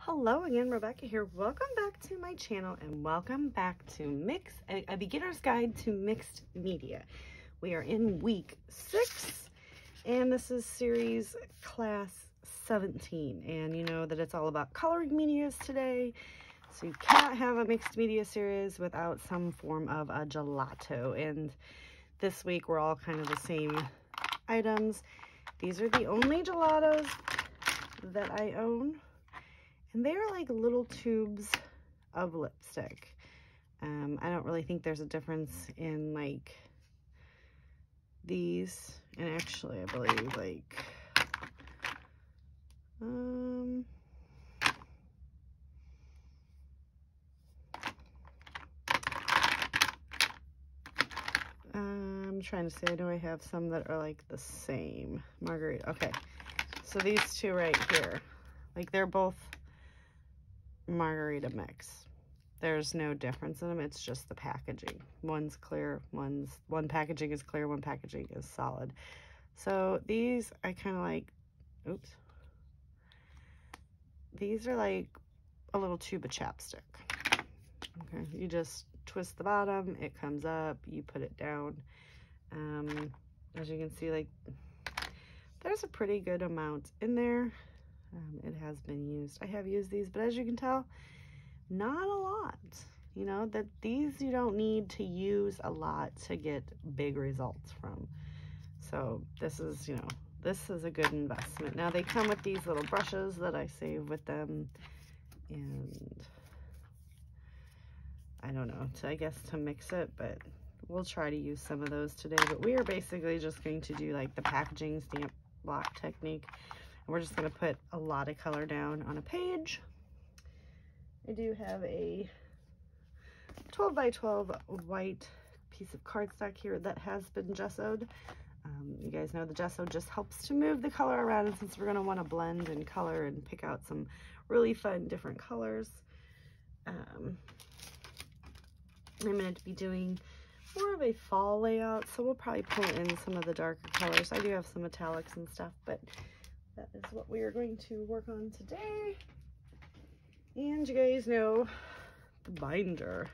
Hello again, Rebecca here. Welcome back to my channel and welcome back to a beginner's guide to mixed media. We are in week 6 and this is series class 17, and you know that it's all about coloring medias today, so you can't have a mixed media series without some form of a gelato. And this week we're all kind of the same items. These are the only gelatos that I own. And they are like little tubes of lipstick. I don't really think there's a difference in like these. And actually, I believe like, I'm trying to say, I know I have some that are like the same. Margarita. Okay. So these two right here, like they're both margarita mix. There's no difference in them. It's just the packaging. One's clear, one packaging is clear, one packaging is solid. So these I kind of like, oops. These are like a little tube of chapstick. Okay, you just twist the bottom, it comes up, you put it down. As you can see, like there's a pretty good amount in there. It has been used. I have used these, but as you can tell, not a lot. You know, that these you don't need to use a lot to get big results from. So this is, you know, this is a good investment. Now they come with these little brushes that I save with them, and I don't know, I guess to mix it, but we'll try to use some of those today. But we are basically just going to do like the packaging stamp block technique. We're just going to put a lot of color down on a page. I do have a 12 by 12 white piece of cardstock here that has been gessoed. You guys know the gesso just helps to move the color around, and since we're going to want to blend and color and pick out some really fun different colors, I'm going to be doing more of a fall layout, so we'll probably pull in some of the darker colors. I do have some metallics and stuff, but that is what we are going to work on today. And you guys know the binder.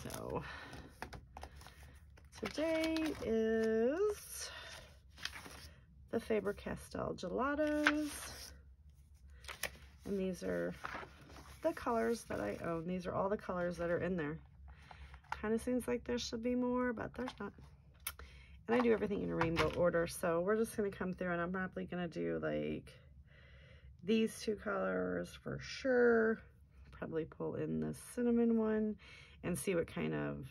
So today is the Faber-Castell Gelatos. And these are the colors that I own. These are all the colors that are in there. Kind of seems like there should be more, but there's not. And I do everything in a rainbow order, so we're just going to come through, and I'm probably going to do like these two colors for sure. Probably pull in this cinnamon one and see what kind of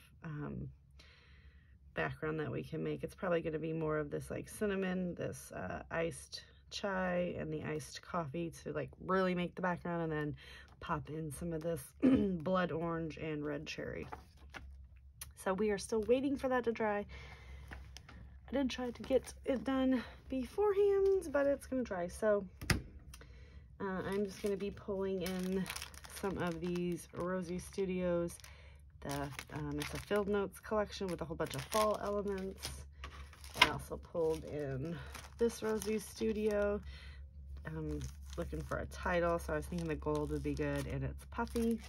background that we can make. It's probably going to be more of this like cinnamon, this iced chai, and the iced coffee to like really make the background, and then pop in some of this blood orange and red cherry. So we are still waiting for that to dry. I did try to get it done beforehand, but it's going to dry. So I'm just going to be pulling in some of these Rosie Studios. It's a Field Notes collection with a whole bunch of fall elements. I also pulled in this Rosie Studio. I'm looking for a title, so I was thinking the gold would be good, and it's puffy.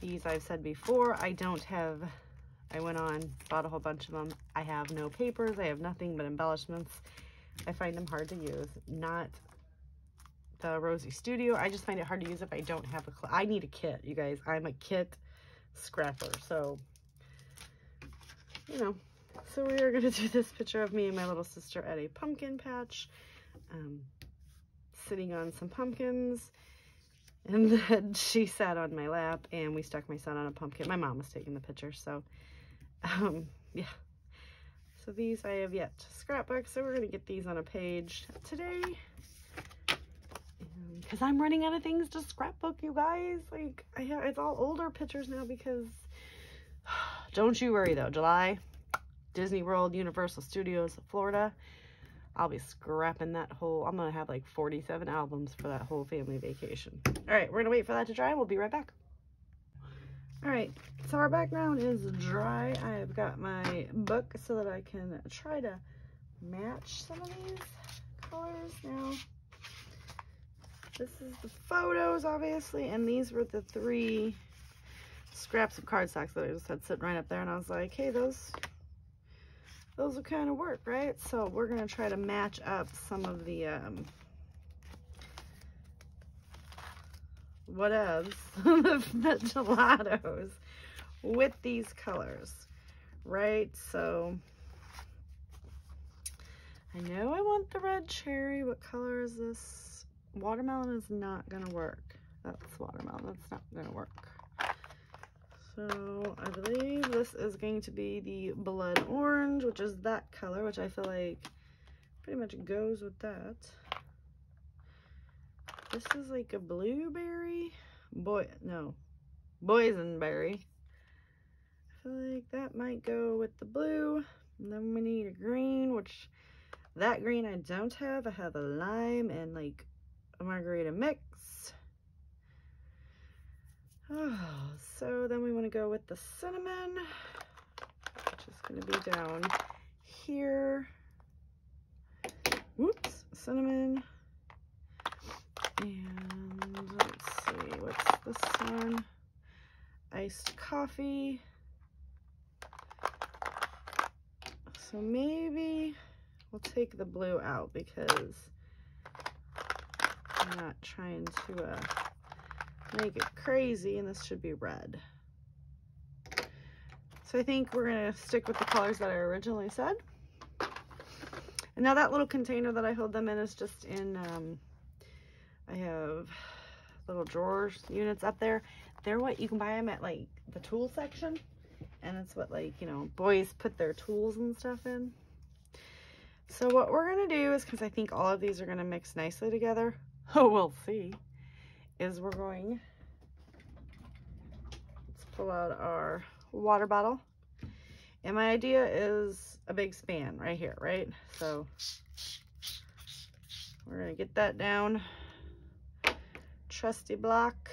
These I've said before, I went on, bought a whole bunch of them. I have no papers, I have nothing but embellishments. I find them hard to use. Not the Rosie Studio, I just find it hard to use if I don't have I need a kit, you guys. I'm a kit scrapper, so, you know. So we are gonna do this picture of me and my little sister at a pumpkin patch, sitting on some pumpkins. And then she sat on my lap and we stuck my son on a pumpkin. My mom was taking the picture, so yeah. So these I have yet to scrapbook, so we're gonna get these on a page today. Because I'm running out of things to scrapbook, you guys. Like, it's all older pictures now because, don't you worry though, July, Disney World, Universal Studios, Florida. I'll be scrapping that whole, I'm going to have like 47 albums for that whole family vacation. All right, we're going to wait for that to dry. We'll be right back. All right, so our background is dry. I've got my book so that I can try to match some of these colors. Now, This is the photos, obviously, and these were the 3 scraps of cardstock that I just had sitting right up there, and I was like, hey, those will kind of work, right? So we're gonna try to match up some of the whatevs, the gelatos with these colors, right? So I know I want the red cherry. What color is this? Watermelon is not gonna work. That's watermelon. That's not gonna work. So I believe this is going to be the blood orange, which is that color, which I feel like pretty much goes with that. This is like a blueberry. Boysenberry. I feel like that might go with the blue. And then we need a green, which that green I don't have. I have a lime and like a margarita mix. Oh, so then we want to go with the cinnamon, which is going to be down here. Whoops, cinnamon. And let's see, what's this one? Iced coffee. So maybe we'll take the blue out because I'm not trying to make it crazy, and this should be red. So I think we're gonna stick with the colors that I originally said. And now that little container that I hold them in is just in, I have little drawers units up there. They're what you can buy them at like the tool section. And it's what, like, you know, boys put their tools and stuff in. So what we're gonna do is, because I think all of these are gonna mix nicely together, oh, we'll see, is we're going, let's pull out our water bottle. And my idea is a big span right here, right? So we're gonna get that down. Trusty block.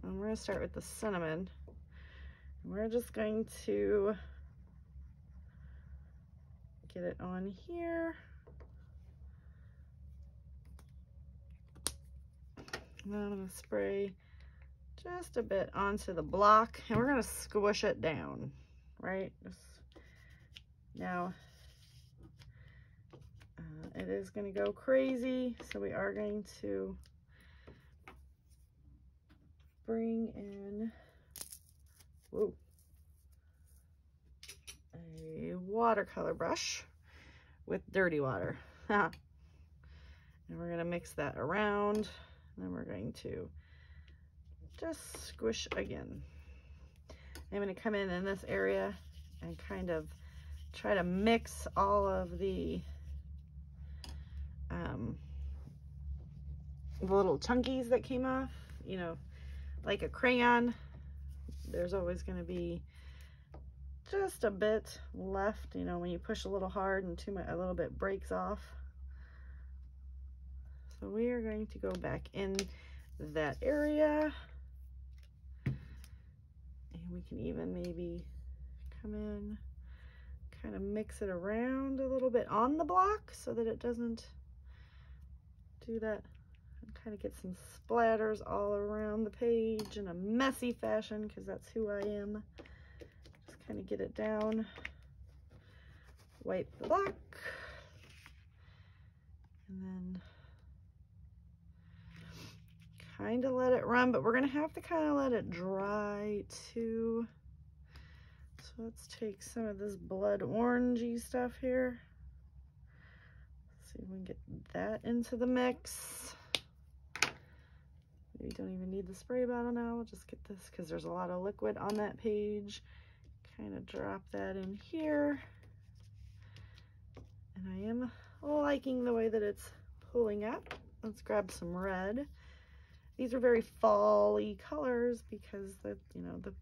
And we're gonna start with the cinnamon. We're just going to get it on here. And then I'm going to spray just a bit onto the block, and we're going to squish it down, right? Now, it is going to go crazy, so we are going to bring in a watercolor brush with dirty water. And we're going to mix that around, and then we're going to just squish again. I'm going to come in this area and kind of try to mix all of the little chunkies that came off. You know, like a crayon, there's always going to be just a bit left, you know, when you push a little hard and a little bit breaks off. So we are going to go back in that area, and we can even maybe come in, kind of mix it around a little bit on the block so that it doesn't do that, and kind of get some splatters all around the page in a messy fashion, because that's who I am. Just kind of get it down, wipe the block, and then kind of let it run, but we're going to have to kind of let it dry too. So let's take some of this blood orangey stuff here. Let's see if we can get that into the mix. We don't even need the spray bottle now. We'll just get this because there's a lot of liquid on that page. Kind of drop that in here. And I am liking the way that it's pulling up. Let's grab some red. These are very fall-y colors because the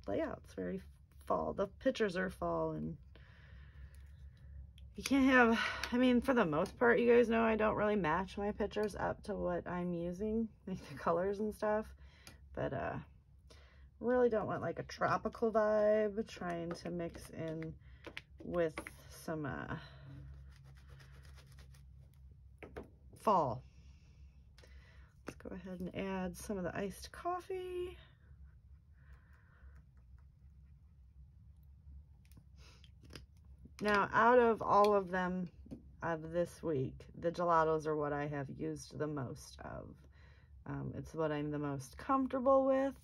layout's very fall. The pictures are fall, and you can't have, I mean, for the most part, you guys know I don't really match my pictures up to what I'm using, like the colors and stuff, but really don't want like a tropical vibe, trying to mix in with some fall. Let's go go ahead and add some of the iced coffee. Now, out of all of them of this week, the gelatos are what I have used the most of. It's what I'm the most comfortable with.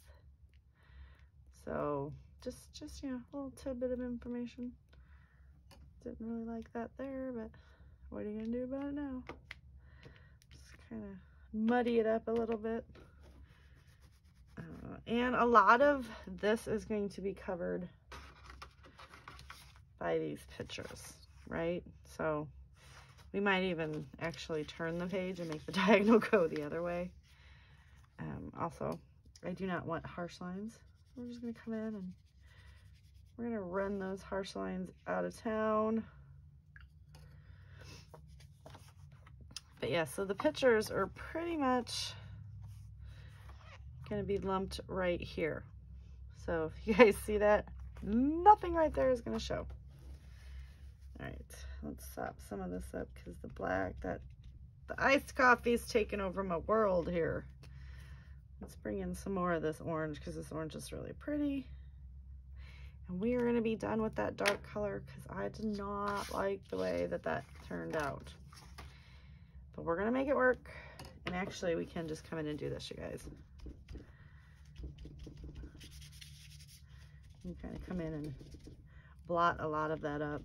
So just you know, a little tidbit of information. Didn't really like that there, but what are you gonna do about it now? Just kind of muddy it up a little bit. And a lot of this is going to be covered by these pictures, right? So we might even actually turn the page and make the diagonal go the other way. Also, I do not want harsh lines. We're just gonna come in and we're gonna run those harsh lines out of town. But yeah, so the pictures are pretty much gonna be lumped right here. So if you guys see that, nothing right there is gonna show. All right, let's sop some of this up because the iced coffee is taking over my world here. Let's bring in some more of this orange because this orange is really pretty. And we are going to be done with that dark color because I did not like the way that that turned out. But we're going to make it work. And actually, we can just come in and do this, you guys. You kind of come in and blot a lot of that up.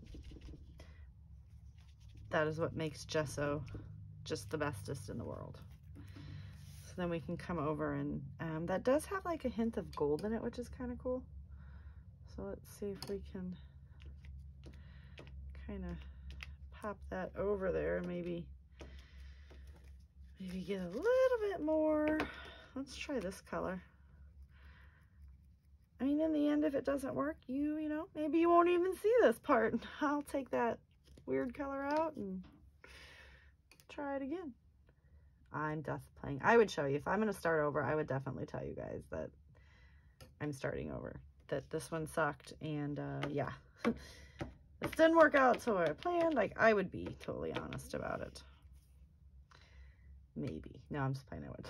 That is what makes gesso just the bestest in the world. So then we can come over and that does have like a hint of gold in it, which is kind of cool. So let's see if we can kind of pop that over there and maybe get a little bit more. Let's try this color. I mean, in the end, if it doesn't work, you know, maybe you won't even see this part. I'll take that weird color out and try it again. I'm just playing. I would show you. If I'm going to start over, I would definitely tell you guys that I'm starting over. That this one sucked. And yeah, this didn't work out so I planned. Like, I would be totally honest about it. Maybe. No, I'm just playing. I would.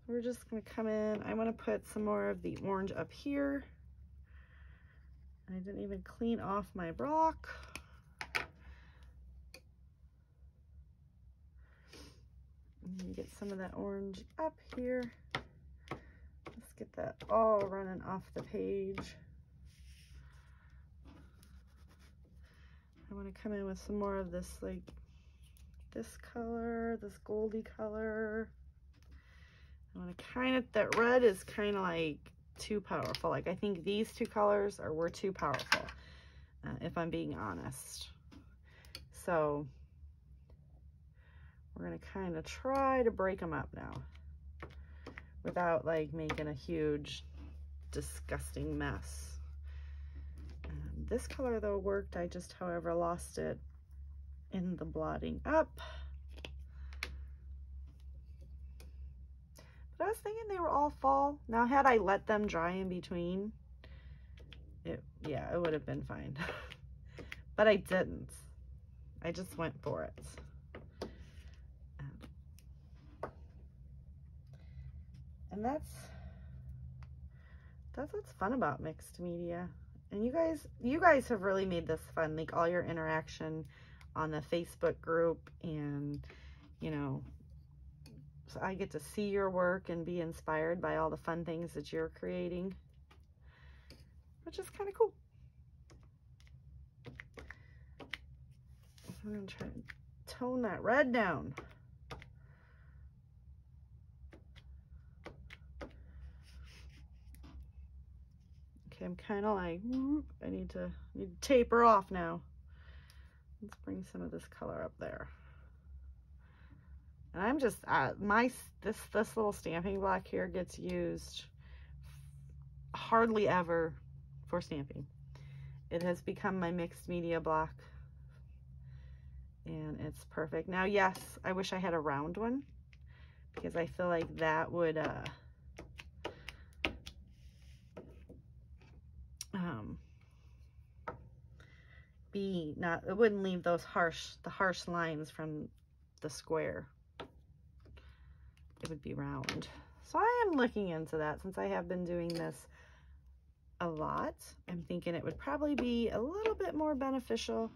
We're just going to come in. I want to put some more of the orange up here. I didn't even clean off my block. And get some of that orange up here. Let's get that all running off the page. I want to come in with some more of this, like this color, this goldy color. I want to kind of, that red is kind of like too powerful. Like, I think these two colors were too powerful, if I'm being honest. So we're going to kind of try to break them up now without like making a huge, disgusting mess. This color though worked. I just, however, lost it in the blotting up. But I was thinking they were all fall. Now, had I let them dry in between, yeah, it would have been fine. But I didn't. I just went for it. And that's what's fun about mixed media. And you guys have really made this fun, like all your interaction on the Facebook group, and you know, so I get to see your work and be inspired by all the fun things that you're creating, which is kind of cool. I'm gonna try to tone that red down. Okay, I'm kind of like, whoop, I need to taper off now. Let's bring some of this color up there. And I'm just, this little stamping block here gets used hardly ever for stamping. It has become my mixed media block, and it's perfect. Now, yes, I wish I had a round one, because I feel like that would be not, it wouldn't leave those the harsh lines from the square. It would be round. So I am looking into that since I have been doing this a lot. I'm thinking it would probably be a little bit more beneficial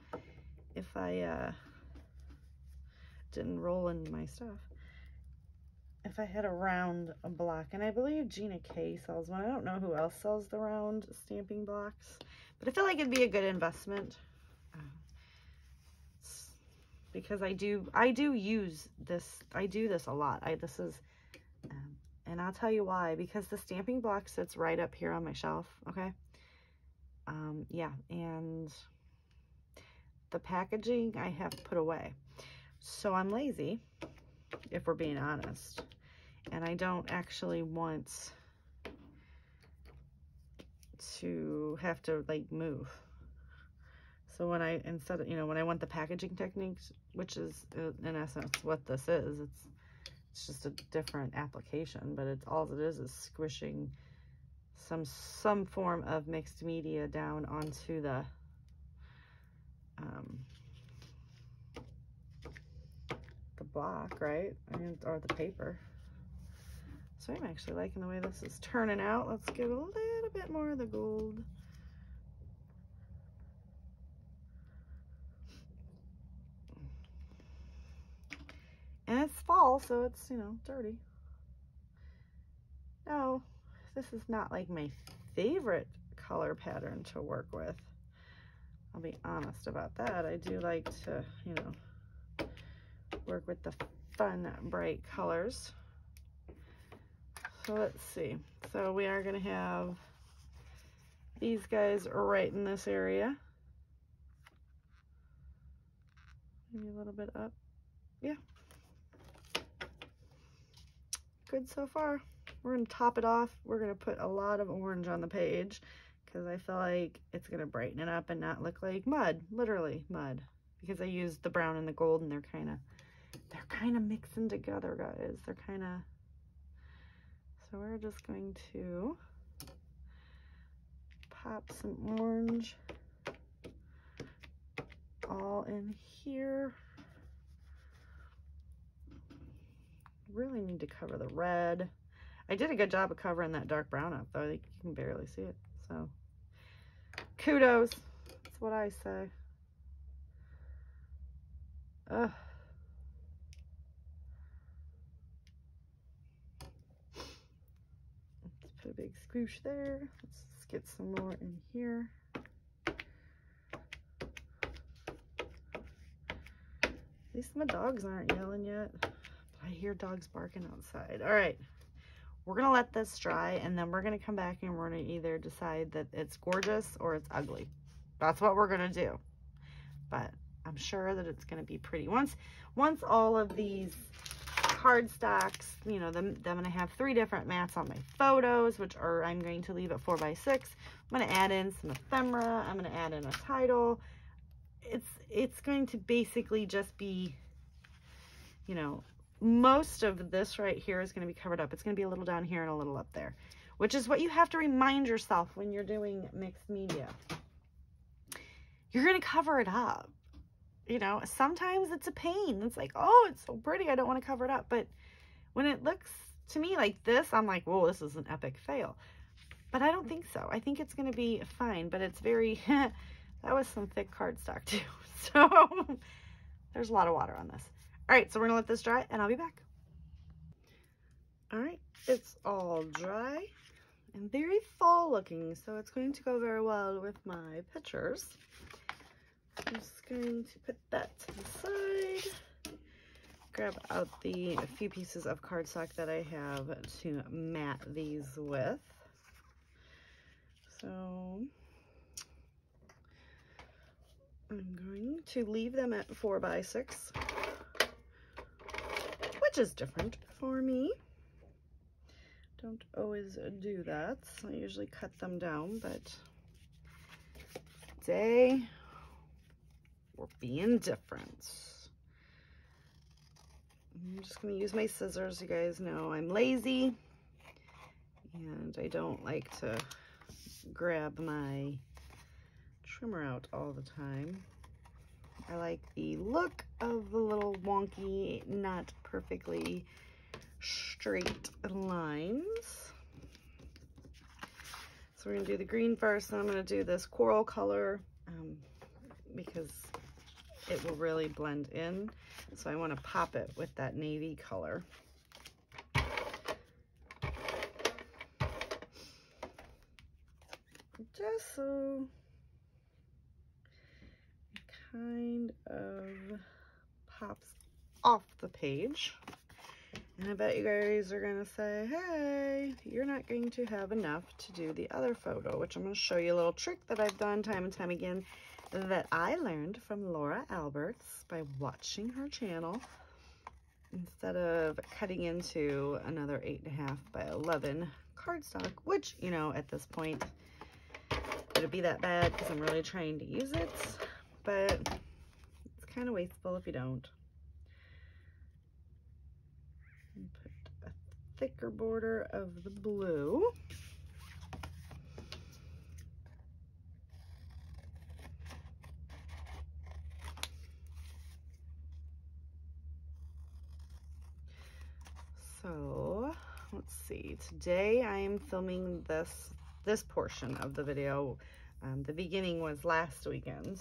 if I didn't roll in my stuff. If I had a round block, and I believe Gina K sells one. I don't know who else sells the round stamping blocks, but I feel like it'd be a good investment because I do use this. I do this a lot. And I'll tell you why, because the stamping block sits right up here on my shelf. Okay. Yeah. And the packaging I have put away. So I'm lazy, if we're being honest, and I don't actually want to have to like move. So when I, instead of, you know, when I want the packaging techniques, which is in essence what this is, it's just a different application, but it's all it is squishing some form of mixed media down onto the block, right? Or the paper. So I'm actually liking the way this is turning out. Let's get a little bit more of the gold. And it's fall, so it's, you know, dirty. Now, this is not like my favorite color pattern to work with. I'll be honest about that. I do like to, you know, work with the fun, bright colors. So let's see. So we are going to have these guys right in this area. Maybe a little bit up. Yeah. Good so far. We're going to top it off. We're going to put a lot of orange on the page because I feel like it's going to brighten it up and not look like mud, literally mud, because I used the brown and the gold and they're kind of mixing together, guys. They're kind of, so we're just going to pop some orange all in here. Really need to cover the red. I did a good job of covering that dark brown up, though. I think you can barely see it. So kudos. That's what I say. Ugh. Let's put a big squoosh there. Let's get some more in here. At least my dogs aren't yelling yet. I hear dogs barking outside. All right, we're gonna let this dry and then we're gonna come back and we're gonna either decide that it's gorgeous or it's ugly. That's what we're gonna do. But I'm sure that it's gonna be pretty. Once all of these cardstocks, you know, I'm gonna have 3 different mats on my photos, which are, I'm going to leave at 4x6. I'm gonna add in some ephemera. I'm gonna add in a title. It's going to basically just be, you know, most of this right here is going to be covered up. It's going to be a little down here and a little up there, which is what you have to remind yourself when you're doing mixed media. You're going to cover it up. You know, sometimes it's a pain. It's like, oh, it's so pretty, I don't want to cover it up. But when it looks to me like this, I'm like, whoa, this is an epic fail. But I don't think so. I think it's going to be fine, but it's very, that was some thick cardstock too. So there's a lot of water on this. All right, so we're gonna let this dry and I'll be back. All right, it's all dry and very fall looking, so it's going to go very well with my pictures. I'm just going to put that to the side, grab out the few pieces of cardstock that I have to mat these with. So I'm going to leave them at 4x6. Which is different for me. Don't always do that. I usually cut them down, but today we're being different. I'm just going to use my scissors. You guys know I'm lazy and I don't like to grab my trimmer out all the time. I like the look of the little wonky, not perfectly straight lines. So we're going to do the green first, and I'm going to do this coral color because it will really blend in. So I want to pop it with that navy color. Just so it kind of pops off the page. And I bet you guys are going to say, hey, you're not going to have enough to do the other photo, which I'm going to show you a little trick that I've done time and time again that I learned from Laura Alberts by watching her channel. Instead of cutting into another 8.5 by 11 cardstock, which, you know, at this point, it'd be that bad because I'm really trying to use it, but it's kind of wasteful if you don't. And put a thicker border of the blue. So let's see, today I am filming this portion of the video. The beginning was last weekend,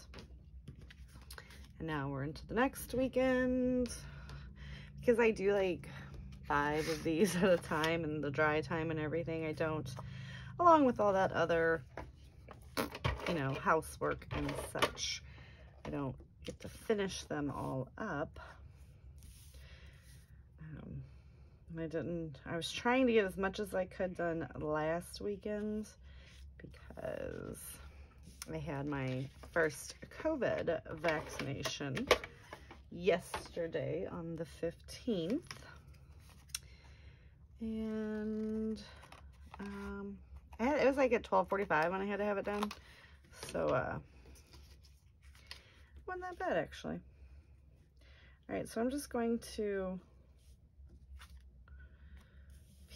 and now we're into the next weekend because I do like 5 of these at a time, and the dry time and everything. I don't, along with all that other, you know, housework and such, I don't get to finish them all up. I was trying to get as much as I could done last weekend because I had my first COVID vaccination yesterday on the 15th. And it was like at 12:45 when I had to have it done. So wasn't that bad actually. All right, so I'm just going to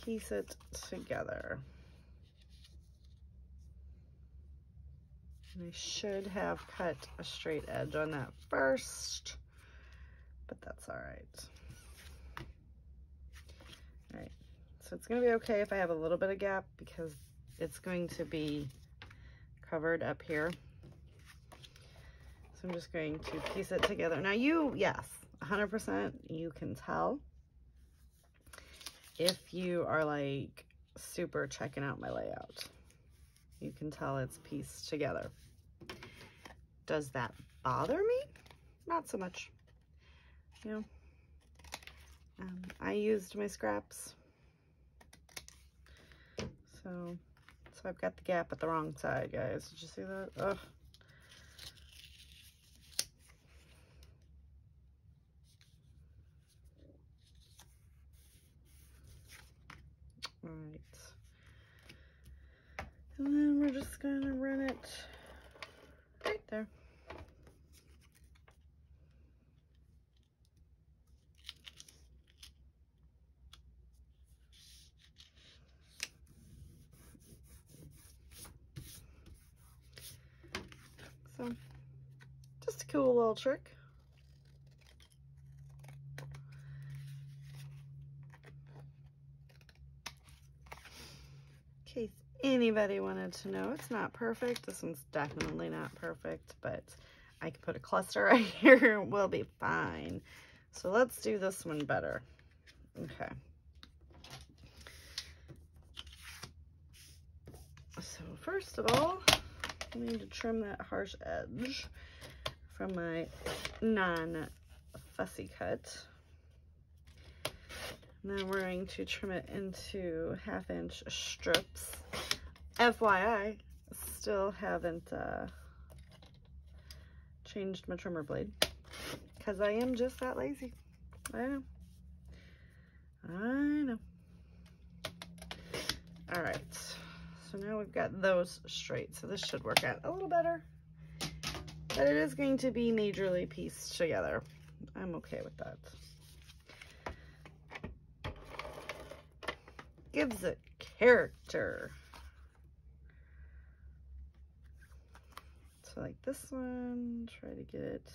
piece it together. And I should have cut a straight edge on that first, but that's all right. All right, so it's gonna be okay if I have a little bit of gap because it's going to be covered up here. So I'm just going to piece it together. Now yes, 100% you can tell if you are like super checking out my layout. You can tell it's pieced together. Does that bother me? Not so much. You know, I used my scraps. So I've got the gap at the wrong side, guys. Did you see that? Ugh. All right. And then we're just gonna run it right there. So, just a cool little trick. In case anybody wanted to know, it's not perfect. This one's definitely not perfect, but I could put a cluster right here. We'll be fine. So let's do this one better. Okay. So first of all, I need to trim that harsh edge from my non-fussy cut. And then we're going to trim it into 1/2-inch strips. FYI, still haven't changed my trimmer blade because I am just that lazy. I know. All right. So now we've got those straight. So this should work out a little better. But it is going to be majorly pieced together. I'm okay with that. Gives it character. So like this one, try to get it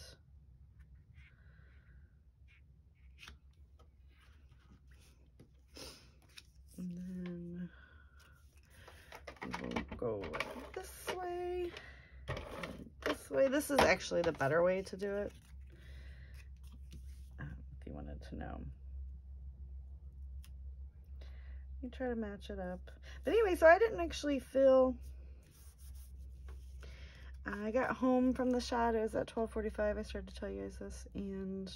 this is actually the better way to do it. If you wanted to know. You try to match it up. But anyway, so I didn't actually feel... I got home from the shot. It was at 12:45. I started to tell you guys this. And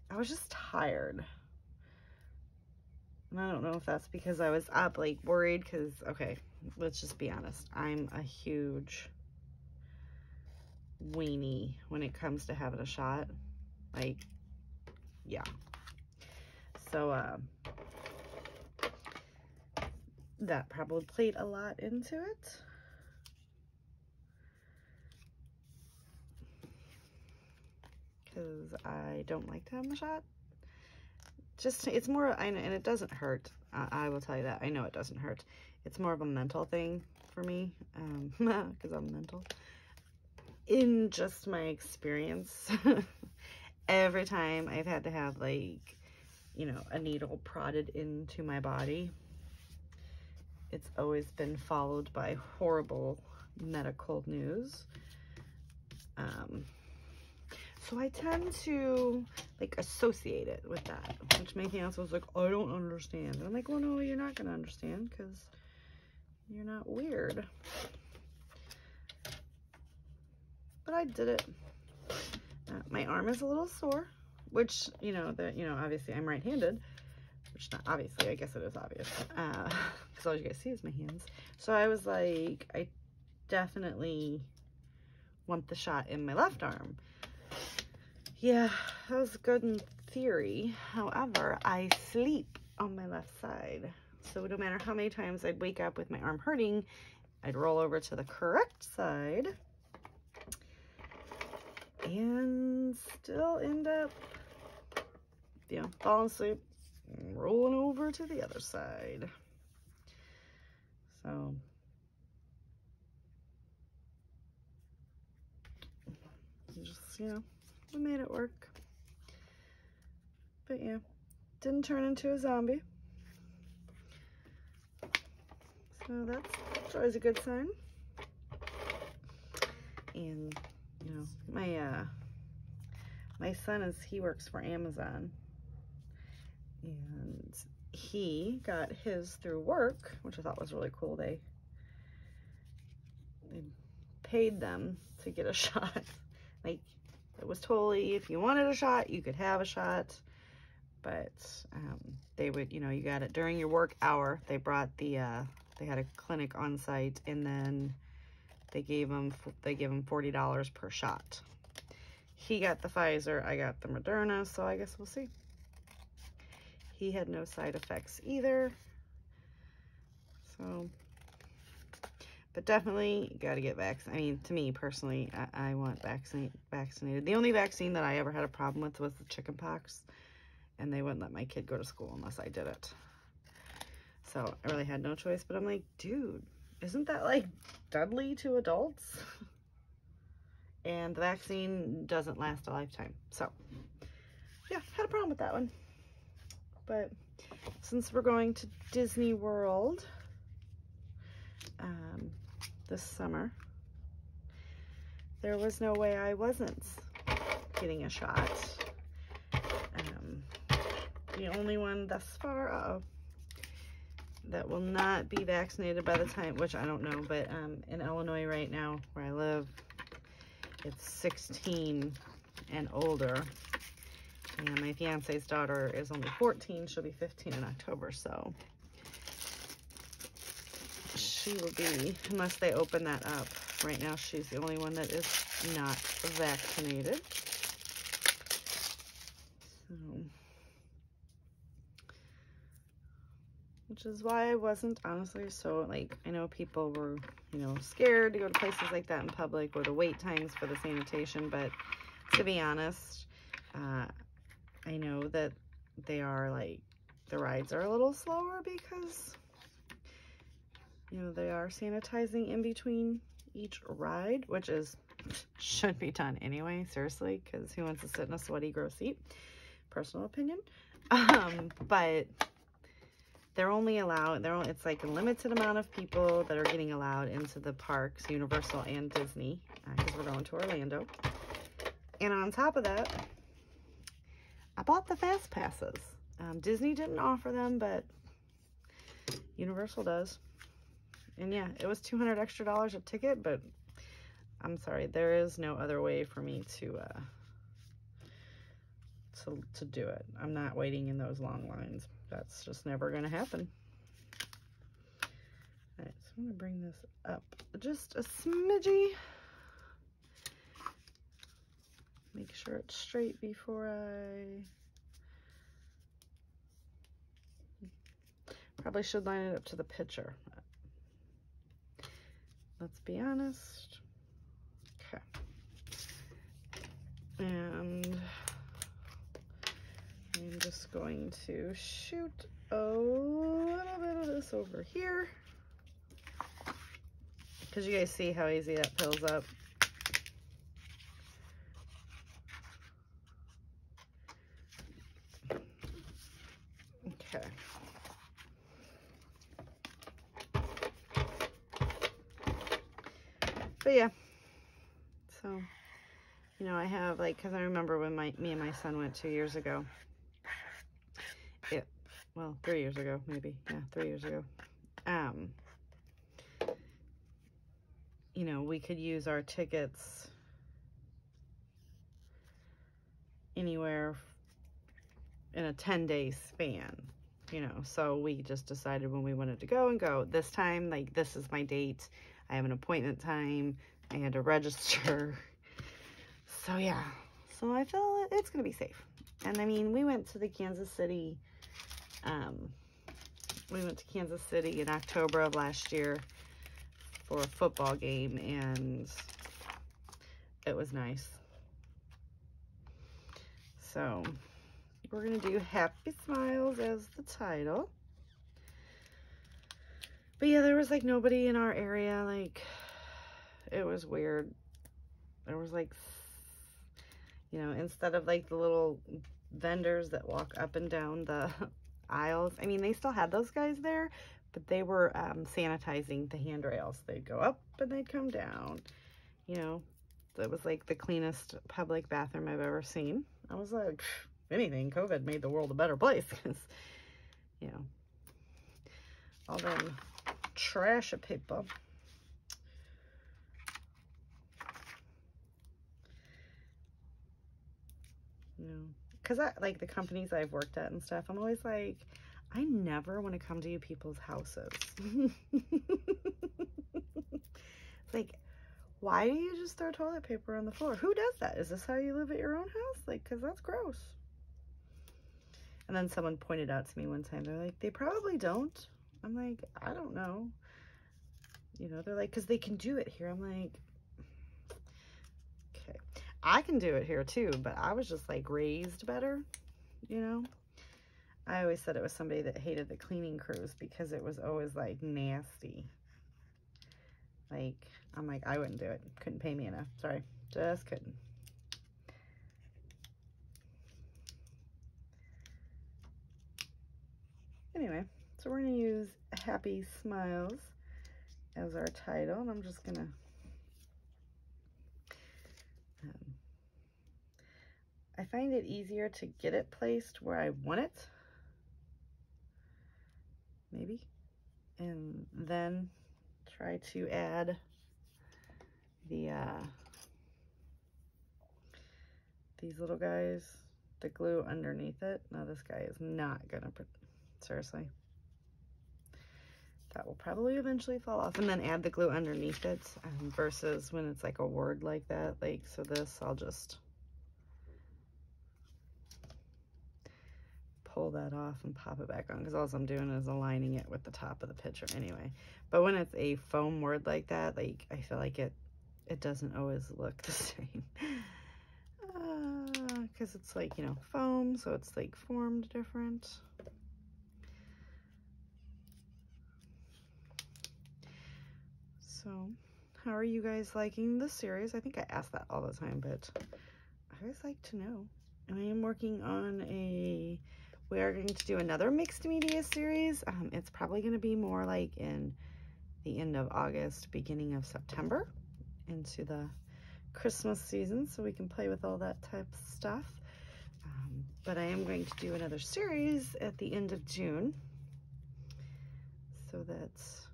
I was just tired. And I don't know if that's because I was up, like, worried. Because, okay, let's just be honest. I'm a huge weenie when it comes to having a shot. Like, yeah. So, that probably played a lot into it. Because I don't like to have a shot. Just, it's more, and it doesn't hurt. I will tell you that. I know it doesn't hurt. It's more of a mental thing for me, because I'm mental. In just my experience, every time I've had to have, like, you know, a needle prodded into my body, it's always been followed by horrible medical news. So I tend to, like, associate it with that, which my fiance was like, I don't understand. And I'm like, well, no, you're not going to understand because you're not weird. But I did it. My arm is a little sore, which, you know, obviously I'm right-handed, which not obviously, I guess it is obvious, because all you guys see is my hands. So I was like, I definitely want the shot in my left arm. Yeah, that was good in theory. However, I sleep on my left side. So no matter how many times I'd wake up with my arm hurting, I'd roll over to the correct side and still end up, you know, falling asleep, rolling over to the other side. So just, you know, we made it work. But yeah, didn't turn into a zombie. So that's always a good sign. And, you know, my son he works for Amazon. And he got his through work, which I thought was really cool. They paid them to get a shot. Like, it was totally, if you wanted a shot, you could have a shot. But they would, you know, you got it during your work hour. They brought they had a clinic on site, and then they gave him $40 per shot. He got the Pfizer, I got the Moderna, so I guess we'll see. He had no side effects either. So, but definitely got to get vaccinated. I mean, to me personally, I want vaccinated. The only vaccine that I ever had a problem with was the chickenpox, and they wouldn't let my kid go to school unless I did it. So I really had no choice, but I'm like, dude, isn't that like deadly to adults? And the vaccine doesn't last a lifetime. So yeah, had a problem with that one. But since we're going to Disney World this summer, there was no way I wasn't getting a shot. The only one thus far, that will not be vaccinated by the time, which I don't know, but in Illinois right now, where I live, it's 16 and older. And my fiance's daughter is only 14. She'll be 15 in October, so she will be, unless they open that up. Right now, she's the only one that is not vaccinated. So, which is why I wasn't, honestly, so, like, I know people were, you know, scared to go to places like that in public, or the wait times for the sanitation, but to be honest, I know that they are, like, the rides are a little slower because, you know, they are sanitizing in between each ride, which should be done anyway, seriously, because who wants to sit in a sweaty, gross seat? Personal opinion. But they're only allowed, it's like a limited amount of people that are getting allowed into the parks, Universal and Disney, because we're going to Orlando. And on top of that, I bought the fast passes. Disney didn't offer them, but Universal does. And yeah, it was $200 extra a ticket, but I'm sorry, there is no other way for me to do it. I'm not waiting in those long lines. That's just never going to happen. All right, so I'm going to bring this up just a smidgy. Make sure it's straight before I... Probably should line it up to the picture. Let's be honest. Okay. And I'm just going to shoot a little bit of this over here. Because you guys see how easy that fills up. Okay. But yeah, so, you know, I have like, because I remember when me and my son went 2 years ago. Well, 3 years ago, maybe. Yeah, 3 years ago. You know, we could use our tickets anywhere in a 10-day span, you know, so we just decided when we wanted to go and go. This time, like, this is my date. I have an appointment time. I had to register. So yeah, so I feel it's gonna be safe. And I mean, we went to Kansas City in October of last year for a football game, and it was nice. So we're gonna do Happy Smiles as the title. But yeah, there was like nobody in our area. Like, it was weird. There was like, you know, instead of like the little vendors that walk up and down the aisles, I mean, they still had those guys there, but they were sanitizing the handrails. They'd go up and they'd come down, you know. That was like the cleanest public bathroom I've ever seen. I was like, if anything, COVID made the world a better place, because, you know, all them trash of people. You know, because I like the companies I've worked at and stuff, I'm always like, I never want to come to you people's houses. It's like, why do you just throw toilet paper on the floor? Who does that? Is this how you live at your own house? Like, because that's gross. And then someone pointed out to me one time, they're like, they probably don't. I'm like, I don't know. You know, they're like, because they can do it here. I'm like, okay. I can do it here too, but I was just like raised better, you know. I always said it was somebody that hated the cleaning crews because it was always like nasty. Like, I'm like, I wouldn't do it. Couldn't pay me enough. Sorry, just couldn't. Anyway, so we're going to use Happy Smiles as our title, and I'm just going to I find it easier to get it placed where I want it, maybe, and then try to add the these little guys, the glue underneath it. Now this guy is not gonna put, seriously, that will probably eventually fall off, and then add the glue underneath it, versus when it's like a word like that. Like, so this, I'll just pull that off and pop it back on, because all I'm doing is aligning it with the top of the picture anyway. But when it's a foam word like that, like, I feel like it doesn't always look the same, because it's like, you know, foam, so it's like formed different. So how are you guys liking this series? I think I ask that all the time, but I always like to know. And I am working on a we are going to do another mixed media series. It's probably going to be more like in the end of August, beginning of September, into the Christmas season, so we can play with all that type of stuff. But I am going to do another series at the end of June, so that's,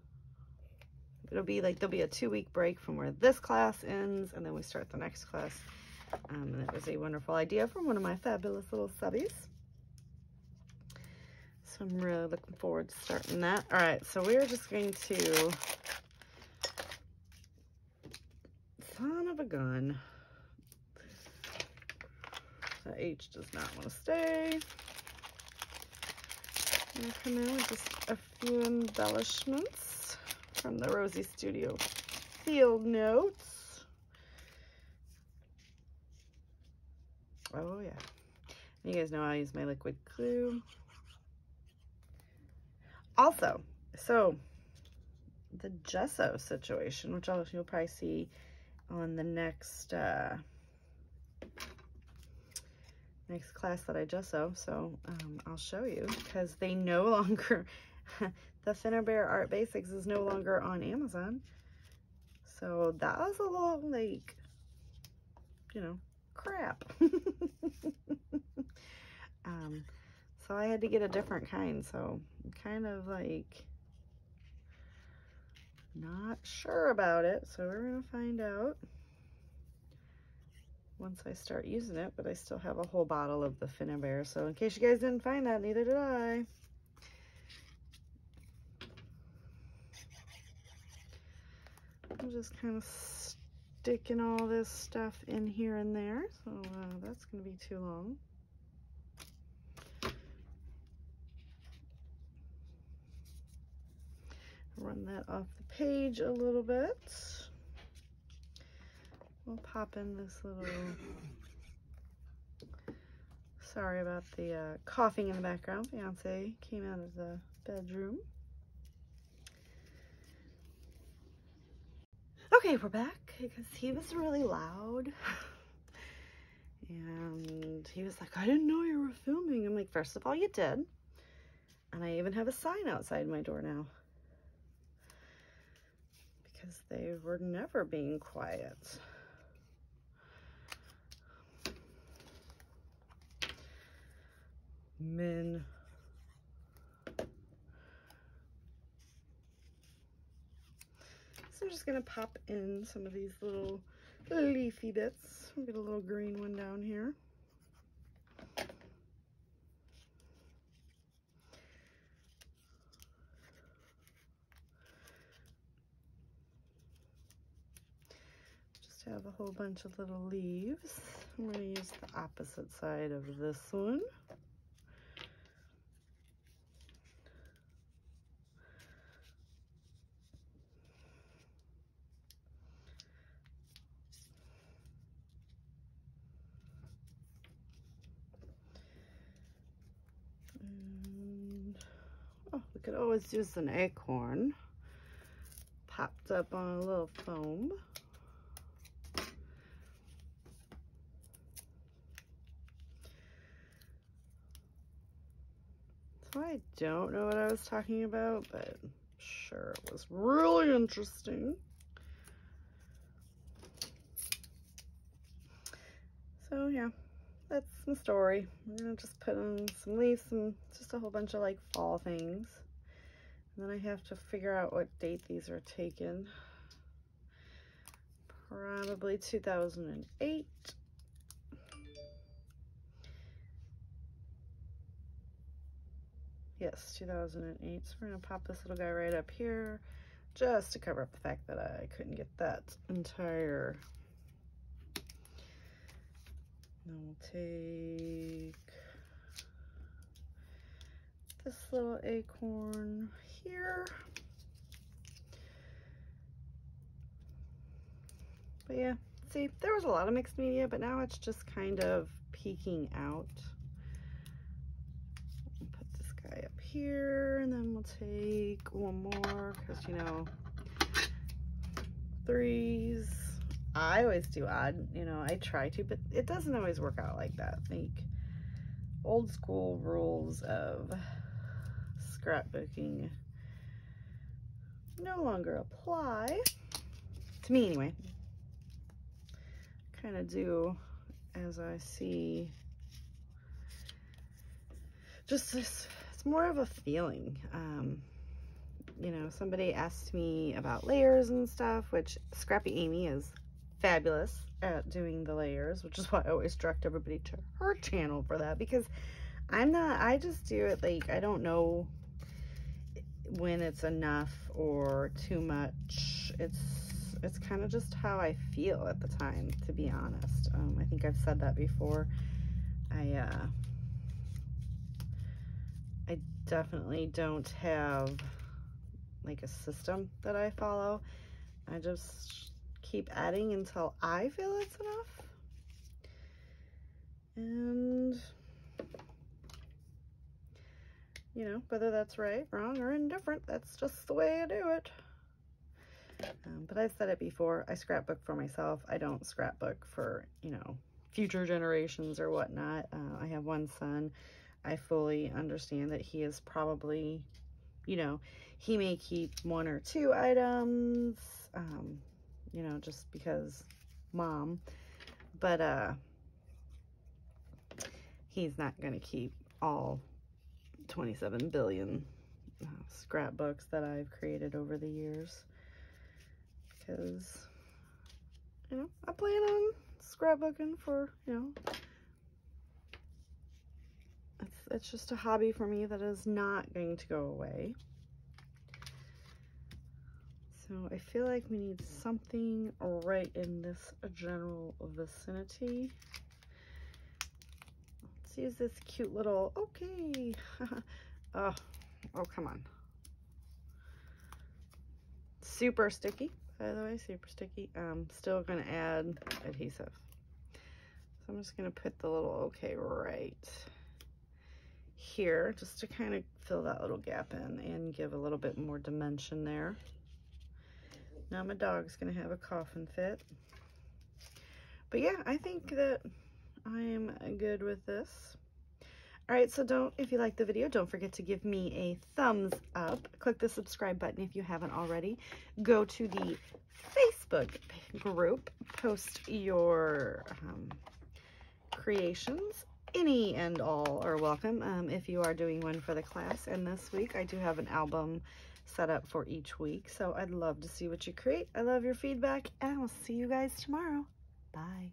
it'll be like, there'll be a 2-week break from where this class ends, and then we start the next class. And it was a wonderful idea from one of my fabulous little subbies. So I'm really looking forward to starting that. All right, so we're just going to, son of a gun. The H does not want to stay. I'm going to come in with just a few embellishments from the Rosie Studio Field Notes. Oh yeah. You guys know I use my liquid glue. Also, so the gesso situation, which you'll probably see on the next next class that I gesso, so I'll show you, because they no longer, the Finnabair Art Basics is no longer on Amazon, so that was a little, like, you know, crap. So I had to get a different kind, so I'm kind of like not sure about it, so we're gonna find out once I start using it. But I still have a whole bottle of the Finnabair, so in case you guys didn't find that, neither did I. I'm just kind of sticking all this stuff in here and there, so that's gonna be too long. Run that off the page a little bit. We'll pop in this little, sorry about the coughing in the background. Fiance came out of the bedroom. Okay, we're back because he was really loud. And he was like, I didn't know you were filming. I'm like, first of all, you did. And I even have a sign outside my door now, because they were never being quiet. Men. So I'm just gonna pop in some of these little leafy bits. We'll get a little green one down here. Have a whole bunch of little leaves. I'm going to use the opposite side of this one. And, oh, we could always use an acorn popped up on a little foam. So I don't know what I was talking about, but sure, it was really interesting. So yeah, that's my story. I'm gonna just put in some leaves, and just a whole bunch of like fall things. And then I have to figure out what date these are taken. Probably 2008. Yes, 2008. So we're gonna pop this little guy right up here, just to cover up the fact that I couldn't get that entire. Then we'll take this little acorn here. But yeah, see, there was a lot of mixed media, but now it's just kind of peeking out. Put this guy up here, and then we'll take one more, because, you know, threes. I always do odd, you know, I try to, but it doesn't always work out like that. Like, old school rules of scrapbooking no longer apply to me anyway. Kind of do as I see. Just this, it's more of a feeling. You know, somebody asked me about layers and stuff, which Scrappy Amy is fabulous at doing the layers, which is why I always direct everybody to her channel for that, because I'm not, I just do it like, I don't know when it's enough or too much. It's kind of just how I feel at the time, to be honest. I think I've said that before. I definitely don't have like a system that I follow. I just keep adding until I feel it's enough. And, you know, whether that's right, wrong, or indifferent, that's just the way I do it. But I've said it before, I scrapbook for myself. I don't scrapbook for, you know, future generations or whatnot. I have one son. I fully understand that he is probably, you know, he may keep 1 or 2 items, you know, just because mom, but he's not going to keep all 27 billion scrapbooks that I've created over the years, because, you know, I plan on scrapbooking for, you know, it's just a hobby for me that is not going to go away. So I feel like we need something right in this general vicinity. Let's use this cute little, okay. Oh, come on. Super sticky, by the way, super sticky. Still gonna add adhesive. So I'm just gonna put the little okay right here, just to kind of fill that little gap in and give a little bit more dimension there. Now my dog's gonna have a coughing fit. But yeah, I think that I'm good with this. All right, so if you like the video, don't forget to give me a thumbs up. Click the subscribe button if you haven't already. Go to the Facebook group, post your creations. Any and all are welcome if you are doing one for the class. And this week I do have an album set up for each week, so I'd love to see what you create. I love your feedback, and I will see you guys tomorrow. Bye.